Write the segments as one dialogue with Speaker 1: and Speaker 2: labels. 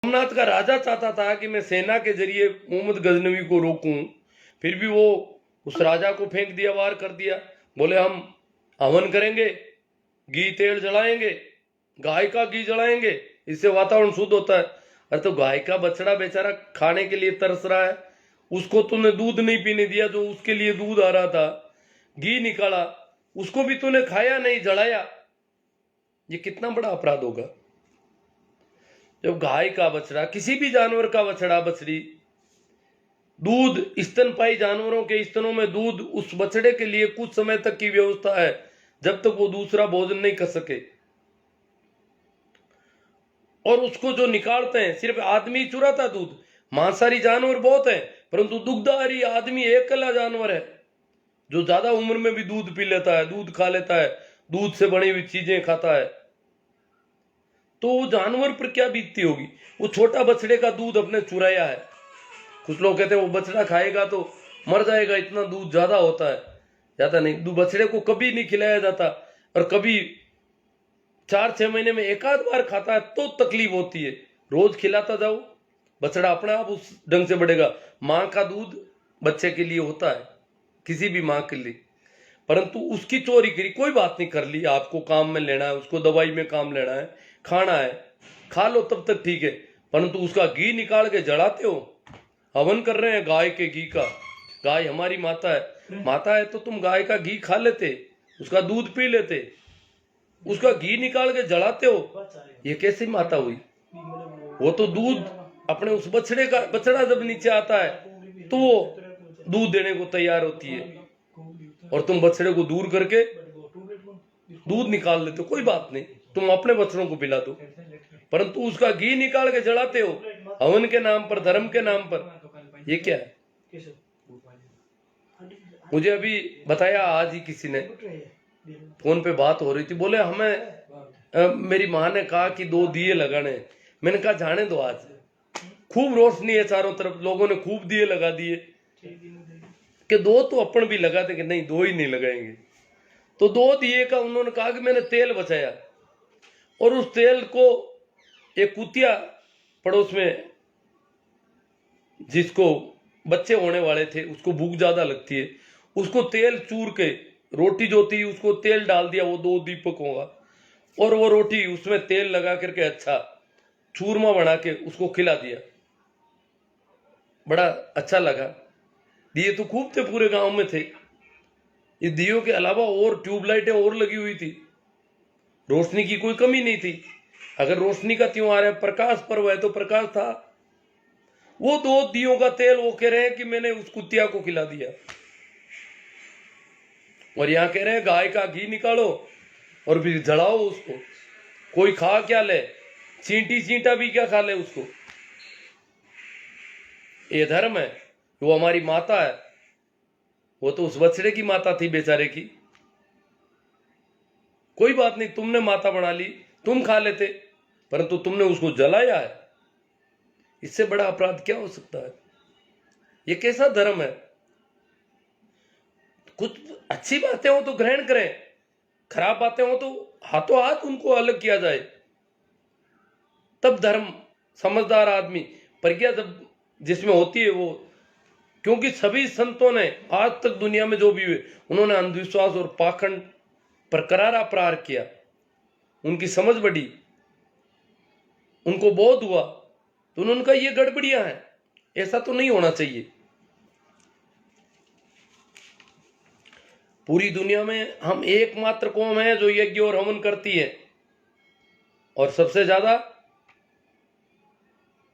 Speaker 1: सोमनाथ का राजा चाहता था कि मैं सेना के जरिए मोहम्मद गजनवी को रोकूं, फिर भी वो उस राजा को फेंक दिया, वार कर दिया। बोले हम हवन करेंगे, घी तेल जलाएंगे, गाय का घी जलाएंगे, इससे वातावरण शुद्ध होता है। अरे तो गाय का बछड़ा बेचारा खाने के लिए तरस रहा है, उसको तूने दूध नहीं पीने दिया, जो उसके लिए दूध आ रहा था, घी निकाला, उसको भी तूने खाया नहीं, जलाया। ये कितना बड़ा अपराध होगा। जब गाय का बछड़ा, किसी भी जानवर का बछड़ा बछड़ी, दूध, स्तनपायी जानवरों के स्तनों में दूध उस बछड़े के लिए कुछ समय तक की व्यवस्था है, जब तक वो दूसरा भोजन नहीं कर सके। और उसको जो निकालते हैं, सिर्फ आदमी चुराता दूध। मांसाहारी जानवर बहुत है, परंतु दुग्धाहारी आदमी एकला जानवर है जो ज्यादा उम्र में भी दूध पी लेता है, दूध खा लेता है, दूध से बनी हुई चीजें खाता है। तो वो जानवर पर क्या बीतती होगी। वो छोटा बछड़े का दूध अपने चुराया है। कुछ लोग कहते हैं वो बछड़ा खाएगा तो मर जाएगा, इतना दूध ज्यादा होता है। ज्यादा नहीं, बछड़े को कभी नहीं खिलाया जाता, और कभी 4-6 महीने में एक आध बार खाता है तो तकलीफ होती है। रोज खिलाता जाओ, बछड़ा अपने आप उस ढंग से बढ़ेगा। माँ का दूध बच्चे के लिए होता है, किसी भी माँ के लिए, परंतु उसकी चोरी करी, कोई बात नहीं, कर ली, आपको काम में लेना है, उसको दवाई में काम लेना है, खाना है, खा लो, तब तक ठीक है। परंतु उसका घी निकाल के जलाते हो, हवन कर रहे हैं गाय के घी का। गाय हमारी माता है, माता है तो तुम गाय का घी खा लेते, उसका दूध पी लेते, उसका घी निकाल के जलाते हो, ये कैसी माता हुई। वो तो दूध अपने उस बछड़े का, बछड़ा जब नीचे आता है तो वो दूध देने को तैयार होती है, और तुम बछड़े को दूर करके दूध निकाल लेते हो। कोई बात नहीं, तुम अपने बछड़ों को पिला दो, परंतु उसका घी निकाल के जलाते हो हवन के नाम पर, धर्म के नाम पर। ये क्या है। मुझे अभी बताया आज ही किसी ने, फोन पे बात हो रही थी, बोले हमें मेरी माँ ने कहा कि 2 दिए लगाने। मैंने कहा जाने दो, आज खूब रोशनी है चारों तरफ, लोगों ने खूब दिए लगा दिए, कि 2 तो अपन भी लगा देंगे। नहीं, 2 ही नहीं लगाएंगे। तो 2 दिए का उन्होंने कहा कि मैंने तेल बचाया, और उस तेल को एक कुतिया पड़ोस में, जिसको बच्चे होने वाले थे, उसको भूख ज्यादा लगती है, उसको तेल चूर के, रोटी जो थी उसको तेल डाल दिया, वो 2 दीपक होगा, और वो रोटी उसमें तेल लगा करके अच्छा चूरमा बना के उसको खिला दिया। बड़ा अच्छा लगा। दिए तो खूब थे, पूरे गांव में थे। ये दियों के अलावा और ट्यूबलाइटें और लगी हुई थी, रोशनी की कोई कमी नहीं थी। अगर रोशनी का त्योहार है, प्रकाश पर्व है, तो प्रकाश था। वो 2 दियों का तेल वो कह रहे हैं कि मैंने उस कुतिया को खिला दिया, और यहां कह रहे हैं गाय का घी निकालो और फिर जलाओ उसको। कोई खा क्या ले, चींटी चींटा भी क्या खा ले उसको। ये धर्म है। वो हमारी माता है, वो तो उस बछड़े की माता थी बेचारे की। कोई बात नहीं, तुमने माता बना ली, तुम खा लेते, परंतु तुमने उसको जलाया है। इससे बड़ा अपराध क्या हो सकता है। ये कैसा धर्म है। कुछ अच्छी बातें हो तो ग्रहण करें, खराब बातें हो तो हाथों हाथ उनको अलग किया जाए, तब धर्म। समझदार आदमी, प्रज्ञा जब जिसमें होती है वो, क्योंकि सभी संतों ने आज तक दुनिया में जो भी हुए, उन्होंने अंधविश्वास और पाखंड पर करारा प्रहार किया। उनकी समझ बढ़ी, उनको बोध हुआ, तो उन्होंने कहा ये गड़बड़ियां हैं, ऐसा तो नहीं होना चाहिए। पूरी दुनिया में हम एकमात्र कौम है जो यज्ञ और हवन करती है, और सबसे ज्यादा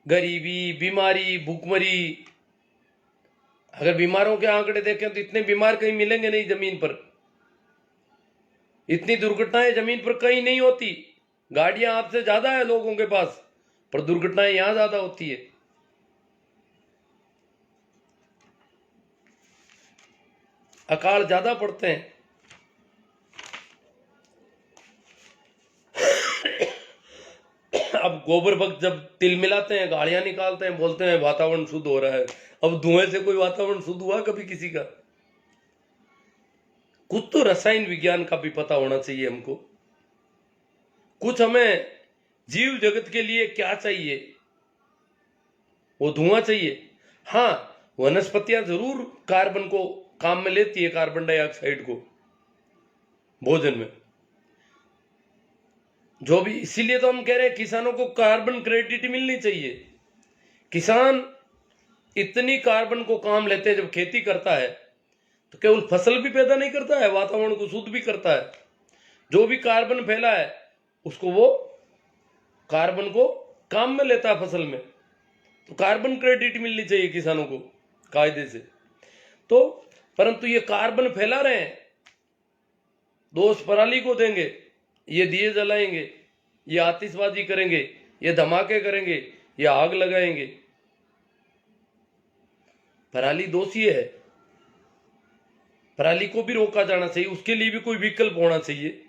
Speaker 1: गरीबी, बीमारी, भूखमरी। अगर बीमारों के आंकड़े देखें तो इतने बीमार कहीं मिलेंगे नहीं जमीन पर। इतनी दुर्घटनाएं जमीन पर कहीं नहीं होती। गाड़ियां आपसे ज्यादा है लोगों के पास, पर दुर्घटनाएं यहां ज्यादा होती है। अकाल ज्यादा पड़ते हैं। अब गोबर भक्त जब तिल मिलाते हैं, गाड़ियां निकालते हैं, बोलते हैं वातावरण शुद्ध हो रहा है। अब धुएं से कोई वातावरण शुद्ध हुआ कभी किसी का। कुछ तो रसायन विज्ञान का भी पता होना चाहिए हमको। कुछ हमें जीव जगत के लिए क्या चाहिए, वो धुआं चाहिए। हाँ, वनस्पतियां जरूर कार्बन को काम में लेती है, कार्बन डाइऑक्साइड को भोजन में, जो भी। इसीलिए तो हम कह रहे हैं किसानों को कार्बन क्रेडिट मिलनी चाहिए। किसान इतनी कार्बन को काम लेते हैं, जब खेती करता है तो केवल फसल भी पैदा नहीं करता है, वातावरण को शुद्ध भी करता है। जो भी कार्बन फैला है उसको वो कार्बन को काम में लेता है फसल में। तो कार्बन क्रेडिट मिलनी चाहिए किसानों को कायदे से। तो परंतु ये कार्बन फैला रहे हैं, दोष पराली को देंगे, ये दिए जलाएंगे, ये आतिशबाजी करेंगे, ये धमाके करेंगे, ये आग लगाएंगे। पराली दोषी है, पराली को भी रोका जाना चाहिए, उसके लिए भी कोई विकल्प होना चाहिए।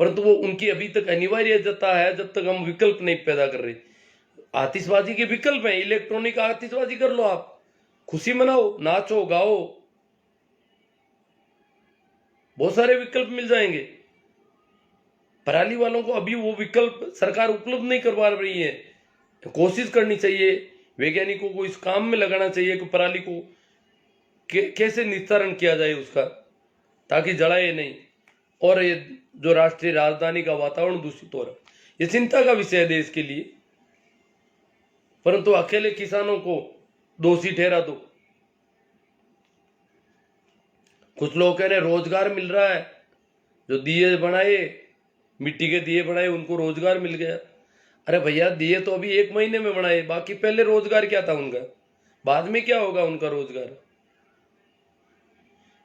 Speaker 1: परंतु वो उनकी अभी तक अनिवार्यता है जब तक हम विकल्प नहीं पैदा कर रहे। आतिशबाजी के विकल्प हैं, इलेक्ट्रॉनिक आतिशबाजी कर लो, आप खुशी मनाओ, नाचो गाओ, बहुत सारे विकल्प मिल जाएंगे। पराली वालों को अभी वो विकल्प सरकार उपलब्ध नहीं करवा रही है। कोशिश करनी चाहिए, वैज्ञानिकों को इस काम में लगाना चाहिए कि पराली को कैसे निस्तारण किया जाए उसका, ताकि जलाए नहीं। और ये जो राष्ट्रीय राजधानी का वातावरण दूषित हो रहा है, ये चिंता का विषय है देश के लिए। परंतु अकेले किसानों को दोषी ठहरा दो। कुछ लोग कह रहे रोजगार मिल रहा है, जो दिए बनाए, मिट्टी के दिए बनाए, उनको रोजगार मिल गया। अरे भैया, दिए तो अभी 1 महीने में बनाए, बाकी पहले रोजगार क्या था उनका, बाद में क्या होगा उनका रोजगार।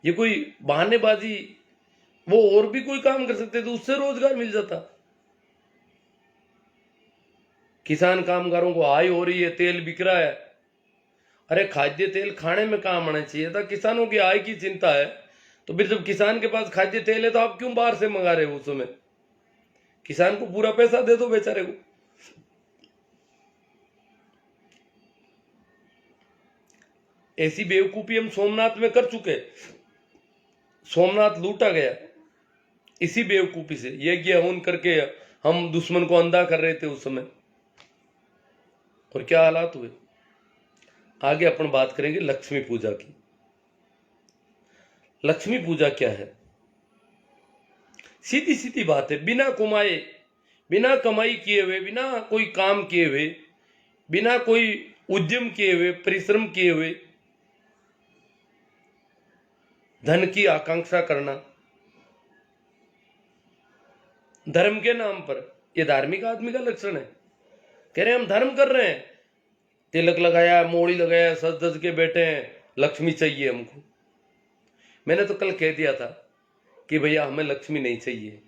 Speaker 1: ये कोई बहानेबाजी, वो और भी कोई काम कर सकते तो उससे रोजगार मिल जाता। किसान कामगारों को आय हो रही है, तेल बिक रहा है। अरे खाद्य तेल खाने में काम आना चाहिए था, किसानों की आय की चिंता है। तो फिर जब किसान के पास खाद्य तेल है तो आप क्यों बाहर से मंगा रहे हो उस समय? किसान को पूरा पैसा दे दो बेचारे को। ऐसी बेवकूफी हम सोमनाथ में कर चुके। सोमनाथ लूटा गया इसी बेवकूफी से, यज्ञ हवन करके हम दुश्मन को अंधा कर रहे थे उस समय, और क्या हालात हुए। आगे अपन बात करेंगे लक्ष्मी पूजा की। लक्ष्मी पूजा क्या है? सीधी सीधी बात है, बिना कमाए, बिना कमाई किए हुए, बिना कोई काम किए हुए, बिना कोई उद्यम किए हुए, परिश्रम किए हुए धन की आकांक्षा करना धर्म के नाम पर, यह धार्मिक आदमी का लक्षण है। कह रहे हैं हम धर्म कर रहे हैं, तिलक लगाया, मोड़ी लगाया, सज धज के बैठे हैं, लक्ष्मी चाहिए हमको। मैंने तो कल कह दिया था कि भैया हमें लक्ष्मी नहीं चाहिए,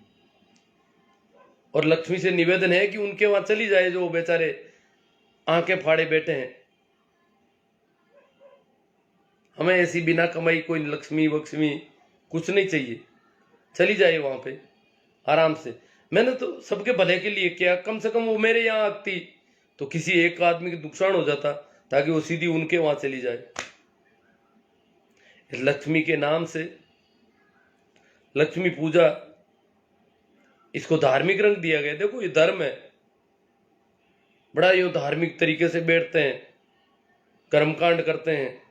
Speaker 1: और लक्ष्मी से निवेदन है कि उनके वहां चली जाए जो बेचारे आंखें फाड़े बैठे हैं। हमें ऐसी बिना कमाई कोई लक्ष्मी वक्ष्मी कुछ नहीं चाहिए, चली जाए वहां पे आराम से। मैंने तो सबके भले के लिए किया, कम से कम वो मेरे यहाँ आती तो किसी एक आदमी का नुकसान हो जाता, ताकि वो सीधी उनके वहां चली जाए। लक्ष्मी के नाम से लक्ष्मी पूजा, इसको धार्मिक रंग दिया गया। देखो ये धर्म है, बड़ा ये धार्मिक तरीके से बैठते हैं, कर्मकांड करते हैं।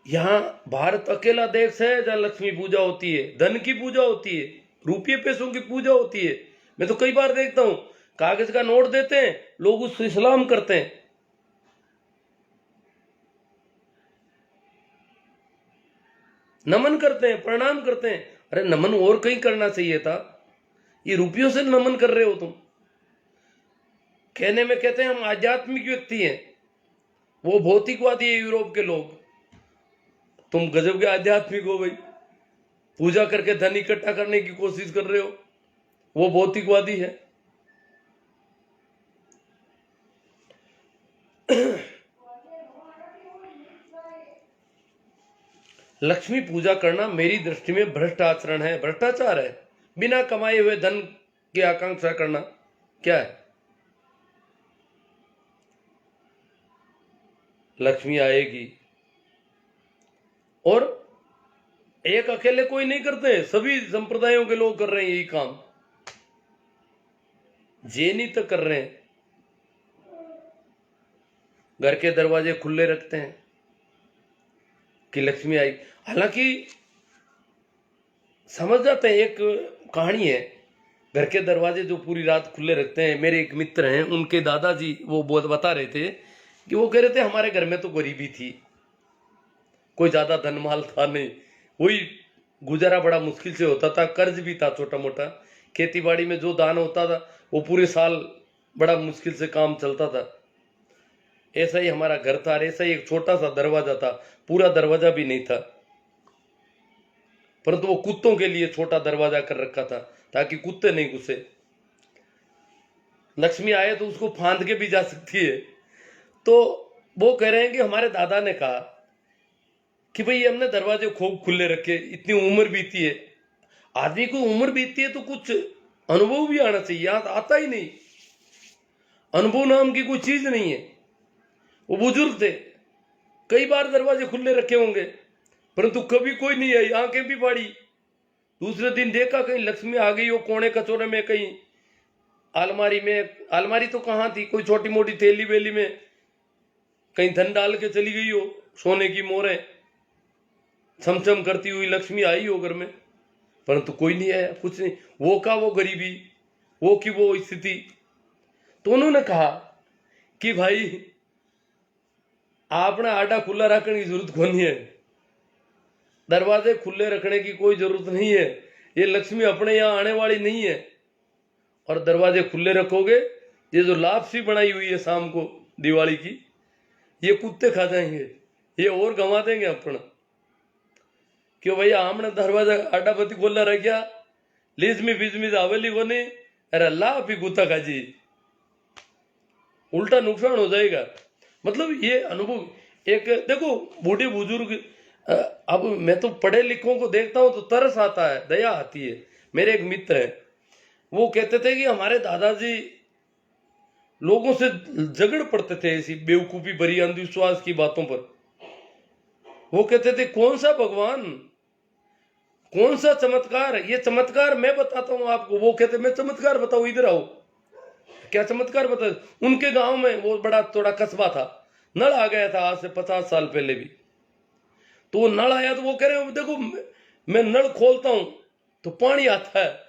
Speaker 1: यहां भारत अकेला देश है जहां लक्ष्मी पूजा होती है, धन की पूजा होती है, रुपये पैसों की पूजा होती है। मैं तो कई बार देखता हूं, कागज का नोट देते हैं, लोग उससे सलाम करते हैं। नमन करते हैं, प्रणाम करते हैं। अरे नमन और कहीं करना चाहिए था, ये रुपयों से नमन कर रहे हो तुम। कहने में कहते हैं हम आध्यात्मिक व्यक्ति हैं, वो भौतिकवादी है यूरोप के लोग। तुम गजब के आध्यात्मिक हो भाई, पूजा करके धन इकट्ठा करने की कोशिश कर रहे हो, वो भौतिकवादी है। लक्ष्मी पूजा करना मेरी दृष्टि में भ्रष्ट आचरण है, भ्रष्टाचार है। बिना कमाए हुए धन की आकांक्षा करना क्या है? लक्ष्मी आएगी, और एक अकेले कोई नहीं करते, सभी संप्रदायों के लोग कर रहे हैं यही काम। जेनी तक कर रहे हैं, घर के दरवाजे खुले रखते हैं कि लक्ष्मी आई। हालांकि समझ जाते हैं, एक कहानी है, घर के दरवाजे जो पूरी रात खुले रखते हैं। मेरे एक मित्र हैं, उनके दादाजी वो बहुत बता रहे थे कि वो कह रहे थे हमारे घर में तो गरीबी थी, कोई ज्यादा धन माल था नहीं, वही गुजारा बड़ा मुश्किल से होता था, कर्ज भी था छोटा मोटा, खेती बाड़ी में जो दान होता था वो पूरे साल बड़ा मुश्किल से काम चलता था। ऐसा ही हमारा घर था, ऐसा ही एक छोटा सा दरवाजा था, पूरा दरवाजा भी नहीं था, परंतु वो कुत्तों के लिए छोटा दरवाजा कर रखा था ताकि कुत्ते नहीं घुसे। लक्ष्मी आए तो उसको फांद के भी जा सकती है। तो वो कह रहे हैं कि हमारे दादा ने कहा कि भाई हमने दरवाजे खूब खुले रखे, इतनी उम्र बीती है, आदमी को उम्र बीतती है तो कुछ अनुभव भी आना चाहिए, यहां आता ही नहीं, अनुभव नाम की कोई चीज नहीं है। वो बुजुर्ग थे, कई बार दरवाजे खुले रखे होंगे परंतु कभी कोई नहीं आई, आंखें भी फाड़ी। दूसरे दिन देखा कहीं लक्ष्मी आ गई हो कोने कचोरे में, कहीं अलमारी में, अलमारी तो कहां थी, कोई छोटी मोटी थैली वेली में कहीं धन डाल के चली गई हो, सोने की मोहरें छमछम करती हुई लक्ष्मी आई हो घर में, परंतु कोई नहीं आया, कुछ नहीं। वो का वो गरीबी, वो की वो स्थिति। तो उन्होंने कहा कि भाई आपने आटा खुला रखने की जरूरत कौन है, दरवाजे खुले रखने की कोई जरूरत नहीं है, ये लक्ष्मी अपने यहां आने वाली नहीं है। और दरवाजे खुले रखोगे, ये जो लापसी बनाई हुई है शाम को दिवाली की, ये कुत्ते खा जाएंगे, ये और गंवा देंगे अपना। क्यों भैया हमने दरवाजा आटा पति खोला रह गया, लीज में बीज में आवेली को नहीं, अरे अल्लाह भी गुत्ता खाजी, उल्टा नुकसान हो जाएगा। मतलब ये अनुभव एक देखो, बूढ़े बुजुर्ग, अब मैं तो पढ़े लिखों को देखता हूं तो तरस आता है, दया आती है। मेरे एक मित्र है, वो कहते थे कि हमारे दादाजी लोगों से झगड़ पड़ते थे ऐसी बेवकूफी भरी अंधविश्वास की बातों पर। वो कहते थे कौन सा भगवान, कौन सा चमत्कार, ये चमत्कार मैं बताता हूं आपको। वो कहते मैं चमत्कार बताऊं, इधर आओ, क्या चमत्कार बता। उनके गांव में वो बड़ा थोड़ा कस्बा था, नल आ गया था आज से 50 साल पहले भी। तो वो नल आया तो वो कह रहे देखो मैं नल खोलता हूं तो पानी आता है,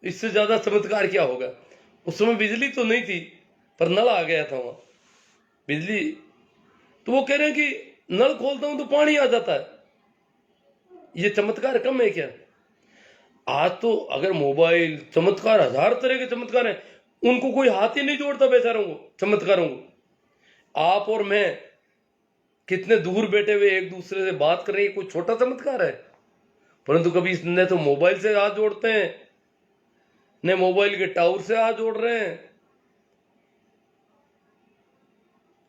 Speaker 1: इससे ज्यादा चमत्कार क्या होगा। उस समय बिजली तो नहीं थी पर नल आ गया था वहां बिजली। तो वो कह रहे हैं कि नल खोलता हूं तो पानी आ जाता है, ये चमत्कार कम है क्या। आज तो अगर मोबाइल, चमत्कार हजार तरह के चमत्कार हैं, उनको कोई हाथ ही नहीं जोड़ता बेचारों को, चमत्कारों को। आप और मैं कितने दूर बैठे हुए एक दूसरे से बात कर रहे हैं, कोई छोटा चमत्कार है। परंतु कभी इसने तो मोबाइल से हाथ जोड़ते हैं, ने मोबाइल के टावर से हाथ जोड़ रहे हैं।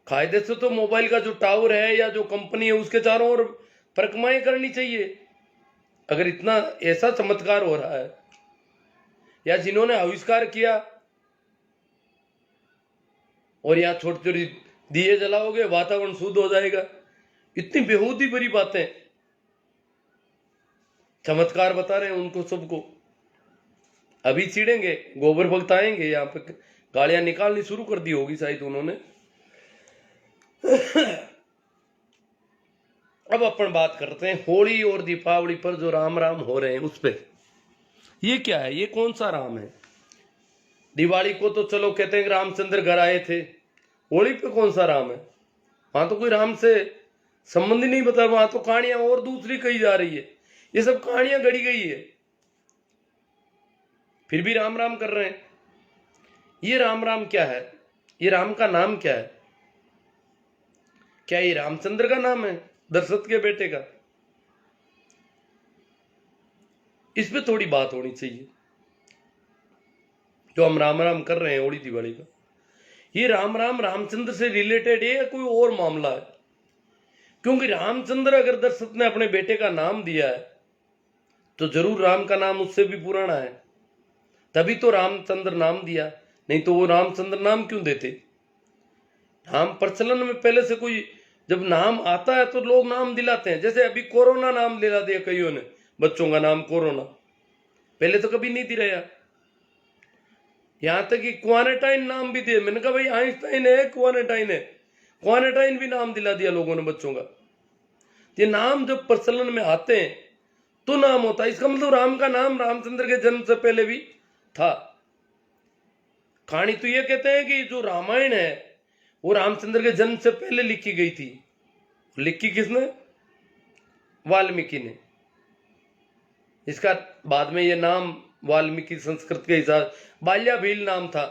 Speaker 1: कायदे से तो मोबाइल का जो टावर है या जो कंपनी है उसके चारों ओर परिक्रमाएं करनी चाहिए। अगर इतना ऐसा चमत्कार हो रहा है, या जिन्होंने आविष्कार किया, और यहाँ छोटी छोटी दिए जलाओगे वातावरण शुद्ध हो जाएगा, इतनी बेहूदी भरी बातें, चमत्कार बता रहे हैं उनको सबको। अभी चिड़ेंगे, गोबर भक्त आएंगे, यहाँ पे गालियां निकालनी शुरू कर दी होगी शायद उन्होंने। अब अपन बात करते हैं होली और दीपावली पर जो राम राम हो रहे हैं उस पे। ये क्या है, ये कौन सा राम है। दिवाली को तो चलो कहते हैं कि रामचंद्र घर आए थे, होली पे कौन सा राम है। वहां तो कोई राम से संबंध ही नहीं बता, वहां तो कहानियां और दूसरी कही जा रही है, ये सब कहानियां गढ़ी गई है, फिर भी राम राम कर रहे हैं। ये राम राम क्या है, ये राम का नाम क्या है, क्या ये रामचंद्र का नाम है, दशरथ के बेटे का। इस पे थोड़ी बात होनी चाहिए। जो हम राम राम कर रहे हैं होली दिवाली का, ये राम राम रामचंद्र से रिलेटेड है या कोई और मामला है। क्योंकि रामचंद्र अगर दशरथ ने अपने बेटे का नाम दिया है तो जरूर राम का नाम उससे भी पुराना है, तभी तो रामचंद्र नाम दिया, नहीं तो वो रामचंद्र नाम क्यों देते। नाम प्रचलन में पहले से कोई जब नाम आता है तो लोग नाम दिलाते हैं। जैसे अभी कोरोना नाम दिला दिया कईयों ने, बच्चों का नाम कोरोना, पहले तो कभी नहीं दिलाया। यहां तक कि क्वारंटाइन नाम भी दिए। मैंने कहा भाई आइंस्टाइन है, क्वारंटाइन है, क्वारंटाइन भी नाम दिला दिया लोगों ने बच्चों का। ये नाम जब प्रचलन में आते हैं तो नाम होता है। इसका मतलब राम का नाम रामचंद्र के जन्म से पहले भी था। कहानी तो ये कहते हैं कि जो रामायण है वो रामचंद्र के जन्म से पहले लिखी गई थी। लिखी किसने? वाल्मीकि ने। इसका बाद में ये नाम वाल्मीकि संस्कृत के हिसाब बाल्या भील नाम था।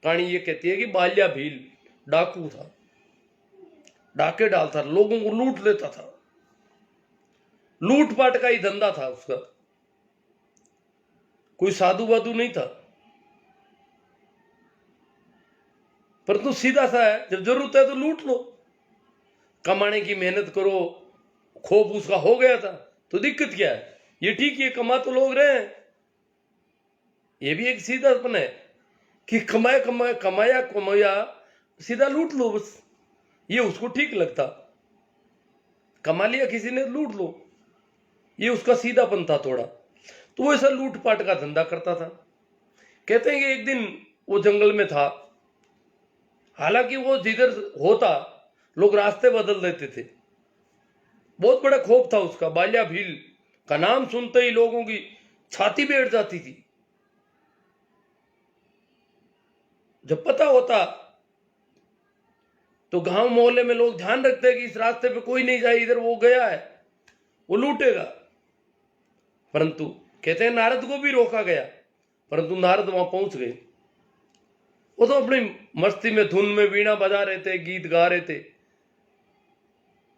Speaker 1: कहानी ये कहती है कि बाल्या भील डाकू था, डाके डालता, लोगों को लूट लेता था, लूटपाट का ही धंधा था उसका। कोई साधु वाधु नहीं था, परंतु सीधा सा है, जब जरूरत है तो लूट लो, कमाने की मेहनत करो। खोप उसका हो गया था तो दिक्कत क्या है? ये ठीक है, कमा तो लोग रहे हैं। ये भी एक सीधापन है कि कमाया सीधा लूट लो बस। ये उसको ठीक लगता, कमा लिया किसी ने, लूट लो। ये उसका सीधापन था थोड़ा। तो वो ऐसा लूटपाट का धंधा करता था। कहते हैं कि एक दिन वो जंगल में था, हालांकि वो जिधर होता लोग रास्ते बदल देते थे। बहुत बड़ा खोप था उसका। बाल्या भील का नाम सुनते ही लोगों की छाती बैठ जाती थी। जब पता होता तो गांव मोहल्ले में लोग ध्यान रखते हैं कि इस रास्ते पे कोई नहीं जाए, इधर वो गया है, वो लूटेगा। परंतु कहते हैं नारद को भी रोका गया, परंतु नारद वहां पहुंच गए। वो तो अपनी मस्ती में धुन में वीणा बजा रहे थे, गीत गा रहे थे,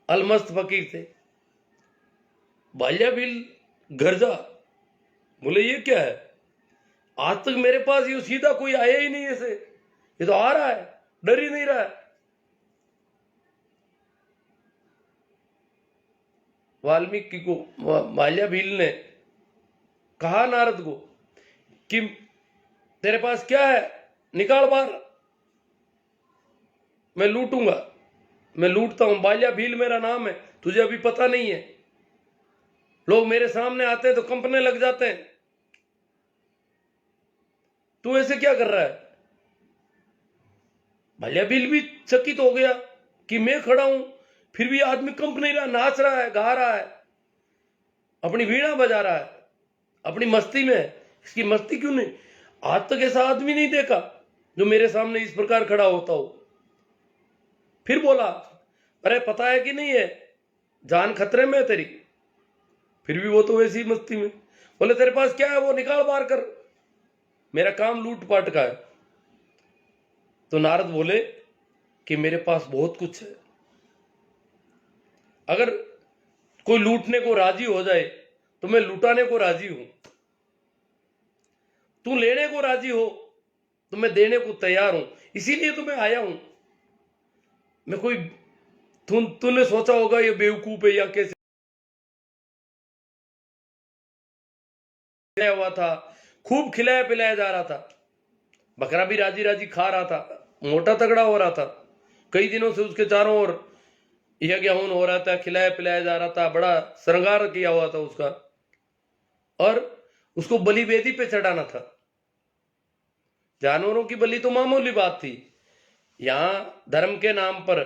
Speaker 1: अलमस्त फकीर थे। बाल्या भील गर्जा, बोले ये क्या है? आज तक मेरे पास ये सीधा कोई आया ही नहीं ऐसे, ये तो आ रहा है, डर ही नहीं रहा है। वाल्मीकि को बाल्या भील ने कहा नारद को कि तेरे पास क्या है, निकाल बाहर, मैं लूटूंगा, मैं लूटता हूं। बाल्या भील मेरा नाम है, तुझे अभी पता नहीं है। लोग मेरे सामने आते हैं तो कंपने लग जाते हैं, तू ऐसे क्या कर रहा है? बाल्या भील भी चकित हो गया कि मैं खड़ा हूं, फिर भी आदमी कंप नहीं रहा, नाच रहा है, गा रहा है, अपनी वीणा बजा रहा है, अपनी मस्ती में है। इसकी मस्ती क्यों नहीं? आज तक ऐसा आदमी नहीं देखा जो मेरे सामने इस प्रकार खड़ा होता हो। फिर बोला, अरे पता है कि नहीं है, जान खतरे में है तेरी। फिर भी वो तो वैसी मस्ती में। बोले तेरे पास क्या है, वो निकाल बाहर कर, मेरा काम लूटपाट का है। तो नारद बोले कि मेरे पास बहुत कुछ है, अगर कोई लूटने को राजी हो जाए तो मैं लुटाने को राजी हूं, तू लेने को राजी हो तो मैं देने को तैयार हूं, इसीलिए तो मैं आया हूं। मैं कोई तूने सोचा होगा ये बेवकूफ है या कैसे हुआ था, खूब खिलाया पिलाया जा रहा था, बकरा भी राजी राजी खा रहा था, मोटा तगड़ा हो रहा था। कई दिनों से उसके चारों ओर यज्ञ हवन हो रहा था, खिलाया पिलाया जा रहा था, बड़ा श्रृंगार किया हुआ था उसका, और उसको बलि वेदी पे चढ़ाना था। जानवरों की बलि तो मामूली बात थी, यहां धर्म के नाम पर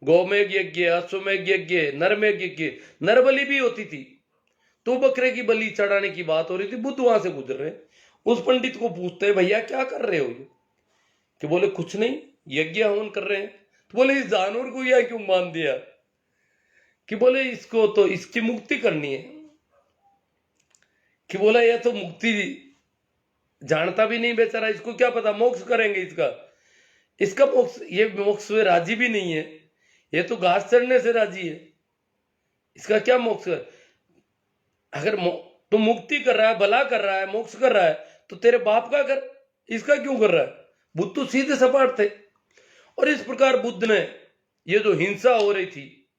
Speaker 1: गौमेघ यज्ञ, अश्वमेघ यज्ञ, नरमेघ यज्ञ, नर बलि भी होती थी। तो बकरे की बलि चढ़ाने की बात हो रही थी। बुद्ध वहां से गुजर रहे, उस पंडित को पूछते, भैया क्या कर रहे हो? कि बोले कुछ नहीं, यज्ञ हवन कर रहे हैं। तो बोले इस जानवर को यह क्यों मान दिया? कि बोले इसको तो इसकी मुक्ति करनी है। कि बोला यह तो मुक्ति जानता भी नहीं बेचारा, इसको क्या पता मोक्ष करेंगे इसका मोक्ष, ये मोक्ष में राजी भी नहीं है, ये तो घास चढ़ने से राजी है, इसका क्या मोक्ष है? अगर तो मुक्ति कर रहा है, भला कर रहा है, मोक्ष कर रहा है, तो तेरे बाप का कर, इसका क्यों कर रहा है? बुद्ध तो सीधे सपाट थे। और इस प्रकार बुद्ध ने ये जो हिंसा हो रही थी,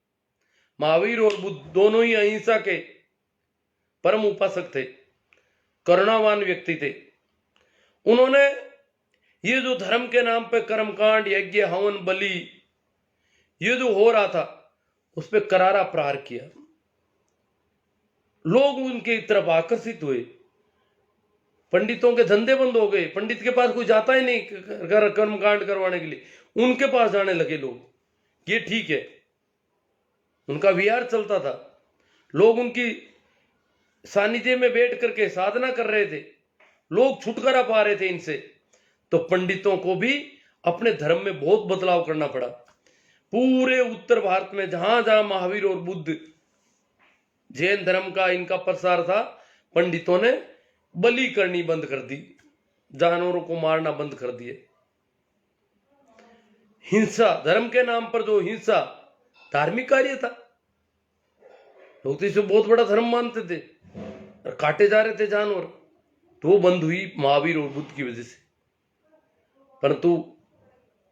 Speaker 1: महावीर और बुद्ध दोनों ही अहिंसा के परम उपासक थे, करुणावान व्यक्ति थे। उन्होंने ये जो धर्म के नाम पे कर्मकांड, यज्ञ, हवन, बलि ये जो हो रहा था उस पर करारा प्रहार किया। लोग उनके तरफ आकर्षित हुए। पंडितों के धंधे बंद हो गए, पंडित के पास कोई जाता ही नहीं कर्मकांड करवाने के लिए, उनके पास जाने लगे लोग। ये ठीक है, उनका विहार चलता था, लोग उनकी सानिध्य में बैठ करके साधना कर रहे थे, लोग छुटकारा पा रहे थे इनसे। तो पंडितों को भी अपने धर्म में बहुत बदलाव करना पड़ा। पूरे उत्तर भारत में जहां जहां महावीर और बुद्ध जैन धर्म का इनका प्रसार था, पंडितों ने बलि करनी बंद कर दी, जानवरों को मारना बंद कर दिए। हिंसा, धर्म के नाम पर जो हिंसा धार्मिक कार्य था, लोग तो इसे बहुत बड़ा धर्म मानते थे और काटे जा रहे थे जानवर, तो वो बंद हुई महावीर और बुद्ध की वजह से। परंतु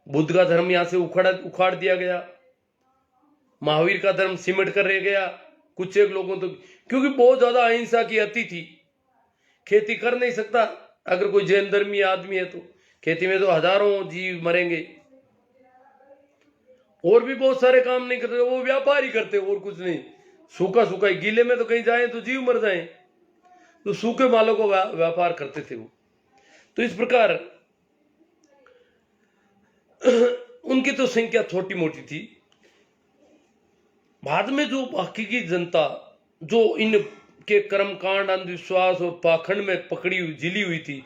Speaker 1: बुद्ध का धर्म यहां से उखाड़ दिया गया, महावीर का धर्म सिमट कर रह गया कुछ एक लोगों तो, क्योंकि बहुत ज्यादा अहिंसा की अति थी। खेती कर नहीं सकता अगर कोई जैन धर्मी आदमी है तो, खेती में तो हजारों जीव मरेंगे। और भी बहुत सारे काम नहीं करते, वो व्यापारी करते और कुछ नहीं। सूखा सूखा गीले में तो कहीं जाए तो जीव मर जाए, तो सूखे मालों को व्यापार करते थे वो। तो इस प्रकार उनकी तो संख्या छोटी मोटी थी। बाद में जो बाकी की जनता जो इनके कर्मकांड, अंधविश्वास और पाखंड में पकड़ी हुई जिली हुई थी,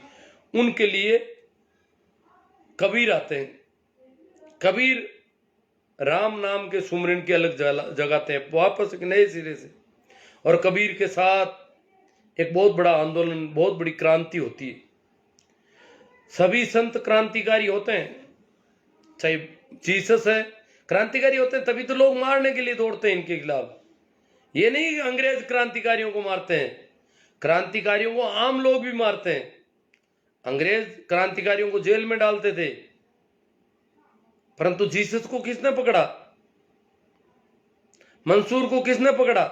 Speaker 1: उनके लिए कबीर आते हैं। कबीर राम नाम के सुमरन की अलग जगाते हैं वापस एक नए सिरे से, और कबीर के साथ एक बहुत बड़ा आंदोलन, बहुत बड़ी क्रांति होती है। सभी संत क्रांतिकारी होते हैं, चाहे जीसस है, क्रांतिकारी होते हैं, तभी तो लोग मारने के लिए दौड़ते हैं इनके खिलाफ। ये नहीं कि अंग्रेज क्रांतिकारियों को मारते हैं, क्रांतिकारियों को आम लोग भी मारते हैं। अंग्रेज क्रांतिकारियों को जेल में डालते थे, परंतु जीसस को किसने पकड़ा? मंसूर को किसने पकड़ा?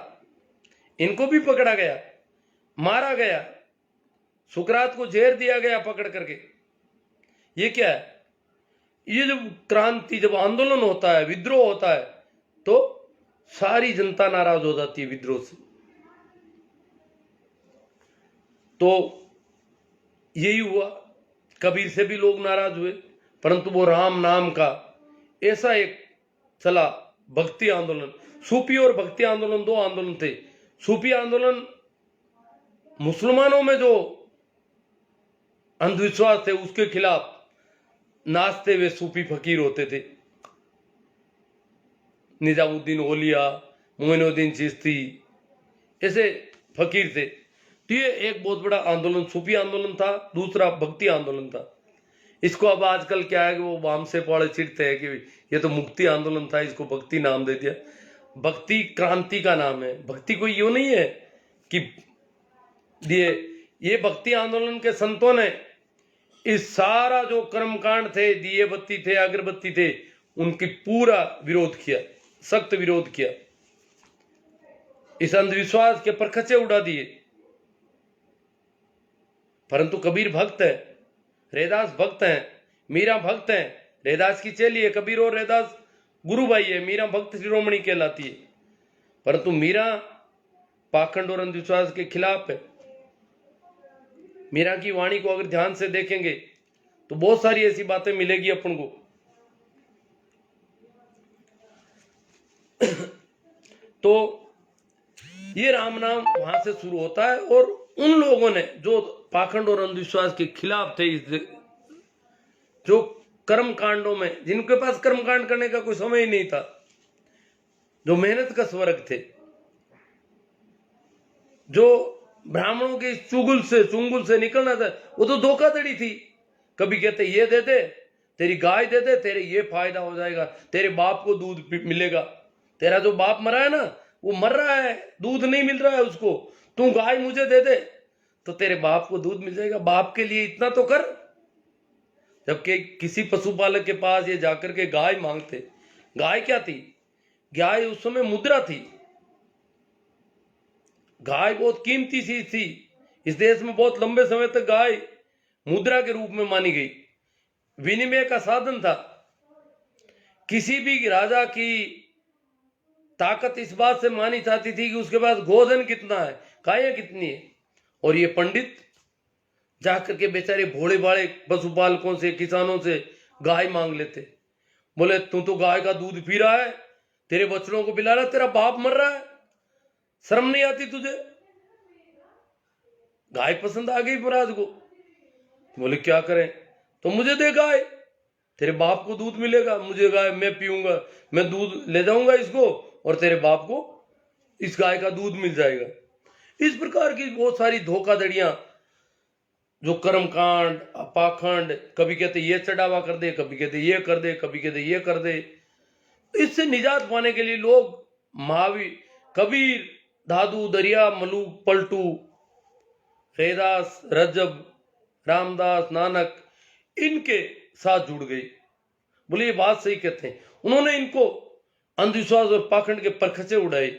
Speaker 1: इनको भी पकड़ा गया, मारा गया, सुकरात को जेर दिया गया पकड़ करके। ये क्या है? ये जब क्रांति, जब आंदोलन होता है, विद्रोह होता है, तो सारी जनता नाराज हो जाती है विद्रोह से। तो यही हुआ, कबीर से भी लोग नाराज हुए, परंतु वो राम नाम का ऐसा एक चला भक्ति आंदोलन। सूफी और भक्ति आंदोलन दो आंदोलन थे। सूफी आंदोलन मुसलमानों में जो अंधविश्वास थे उसके खिलाफ नाचते हुए सूफी फकीर होते थे, निजामुद्दीन औलिया, मोइनुद्दीन चिश्ती, ऐसे फकीर थे। तो ये एक बहुत बड़ा आंदोलन सूफी आंदोलन था। दूसरा भक्ति आंदोलन था। इसको अब आजकल क्या है कि वो वाम से पौड़े चिढ़ते हैं कि ये तो मुक्ति आंदोलन था, इसको भक्ति नाम दे दिया। भक्ति क्रांति का नाम है, भक्ति कोई यूं नहीं है कि ये भक्ति आंदोलन के संतों ने इस सारा जो कर्मकांड थे, दिए बत्ती थे, अगरबत्ती थे, उनकी पूरा विरोध किया, सख्त विरोध किया। इस अंधविश्वास के परखचे उड़ा दिए। परंतु कबीर भक्त है, रैदास भक्त हैं, मीरा भक्त हैं। रैदास की चेली है, कबीर और रैदास गुरु भाई है, मीरा भक्त शिरोमणि कहलाती है। परंतु मीरा पाखंड और अंधविश्वास के खिलाफ है। मीरा की वाणी को अगर ध्यान से देखेंगे तो बहुत सारी ऐसी बातें मिलेगी अपन को। तो ये राम नाम वहां से शुरू होता है, और उन लोगों ने जो पाखंड और अंधविश्वास के खिलाफ थे, जो कर्म कांडों में, जिनके पास कर्म कांड करने का कोई समय ही नहीं था, जो मेहनत का स्वर्ग थे, जो ब्राह्मणों के चुंगल से निकलना था, वो तो धोखाधड़ी थी। कभी कहते ये दे दे, तेरी गाय दे दे, तेरे ये फायदा हो जाएगा, तेरे बाप को दूध मिलेगा, तेरा जो बाप मरा है ना वो मर रहा है, दूध नहीं मिल रहा है उसको, तू गाय मुझे दे दे तो तेरे बाप को दूध मिल जाएगा। बाप के लिए इतना तो कर। जबकि किसी पशुपालक के पास ये जाकर के गाय मांगते, गाय क्या थी? गाय उस समय मुद्रा थी। गाय बहुत कीमती चीज थी। इस देश में बहुत लंबे समय तक गाय मुद्रा के रूप में मानी गई, विनिमय का साधन था। किसी भी राजा की ताकत इस बात से मानी जाती थी कि उसके पास गोधन कितना है, गायें कितनी है। और ये पंडित जाकर के बेचारे भोले भाले पशुपालकों से, किसानों से गाय मांग लेते। बोले तू तो गाय का दूध पी रहा है, तेरे बच्चों को पिला रहा, तेरा बाप मर रहा है, शर्म नहीं आती तुझे? गाय पसंद आ गई महाराज को। बोले क्या करें? तो मुझे दे गाय, तेरे बाप को दूध मिलेगा, मुझे गाय, मैं पीऊंगा, मैं दूध ले जाऊंगा इसको और तेरे बाप को इस गाय का दूध मिल जाएगा। इस प्रकार की बहुत सारी धोखाधड़ियां, जो कर्मकांड, पाखंड, कभी कहते ये चढ़ावा कर दे, कभी कहते ये कर दे, कभी कहते ये कर दे। इससे निजात पाने के लिए लोग महावीर, कबीर, दादू, दरिया, मलूक, पलटू, रैदास, रजब, रामदास, नानक, इनके साथ जुड़ गए। बोले ये बात सही कहते हैं। उन्होंने इनको अंधविश्वास और पाखंड के परखचे उड़ाए,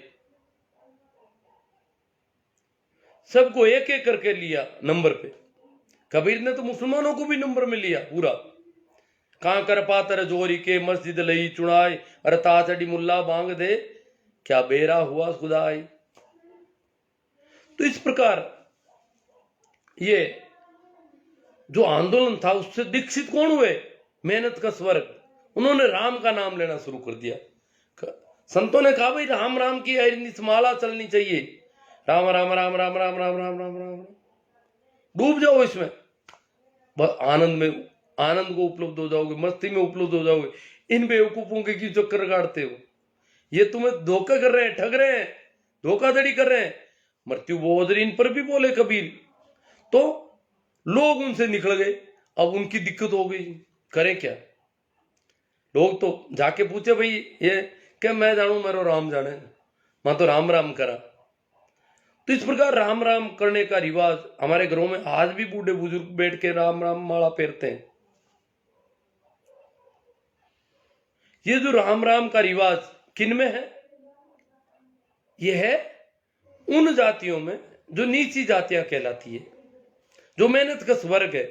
Speaker 1: सबको एक एक करके लिया नंबर पे। कबीर ने तो मुसलमानों को भी नंबर में लिया पूरा। कहां कर पातर जोरी के मस्जिद लई चुनाई, अरे ताचड़ी मुल्ला बांग दे, क्या बेरा हुआ खुदाई। तो इस प्रकार ये जो आंदोलन था उससे दीक्षित कौन हुए? मेहनत का स्वर्ग। उन्होंने राम का नाम लेना शुरू कर दिया। संतों ने कहा भाई राम राम की माला चलनी चाहिए, राम राम राम राम राम राम राम राम राम। डूब जाओ इसमें, आनंद में, आनंद को उपलब्ध हो जाओगे, मस्ती में उपलब्ध हो जाओगे। इन बेवकूफों के क्यों चक्कर काटते हो? ये तुम्हें धोखा कर रहे हैं, ठग रहे हैं, धोखाधड़ी कर रहे हैं। मृत्यु बोधरी इन पर भी बोले कबीर, तो लोग उनसे निकल गए। अब उनकी दिक्कत हो गई, करें क्या? लोग तो जाके पूछे भाई ये क्या, मैं जानू मेरा राम जाने, मैं तो राम राम करा। तो इस प्रकार राम राम करने का रिवाज हमारे घरों में आज भी बूढ़े बुजुर्ग बैठ के राम राम माला फेरते हैं। ये जो राम राम का रिवाज किन में है? यह है उन जातियों में जो नीची जातियां कहलाती है, जो मेहनत का स्वर्ग है।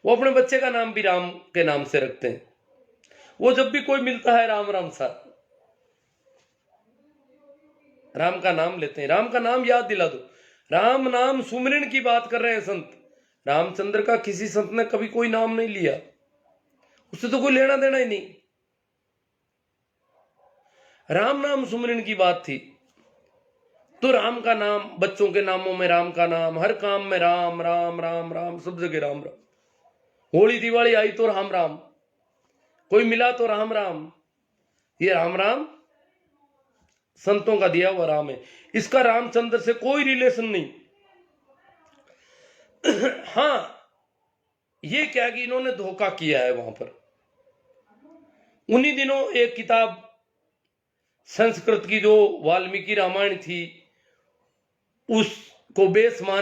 Speaker 1: वो अपने बच्चे का नाम भी राम के नाम से रखते हैं। वो जब भी कोई मिलता है राम राम सा, राम का नाम लेते हैं। राम का नाम याद दिला दो, राम नाम सुमिरन की बात कर रहे हैं संत। रामचंद्र का किसी संत ने कभी कोई नाम नहीं लिया, उससे तो कोई लेना देना ही नहीं। राम नाम सुमिरन की बात थी। तो राम का नाम, बच्चों के नामों में राम का नाम, हर काम में राम राम राम राम, सब जगह राम राम। होली दिवाली आई तो राम राम, कोई मिला तो राम राम। ये राम राम संतों का दिया हुआ राम है। इसका रामचंद्र से कोई रिलेशन नहीं। हां, ये क्या कि इन्होंने धोखा किया है वहां पर। उन्हीं दिनों एक किताब संस्कृत की जो वाल्मीकि रामायण थी, उसको बेस मान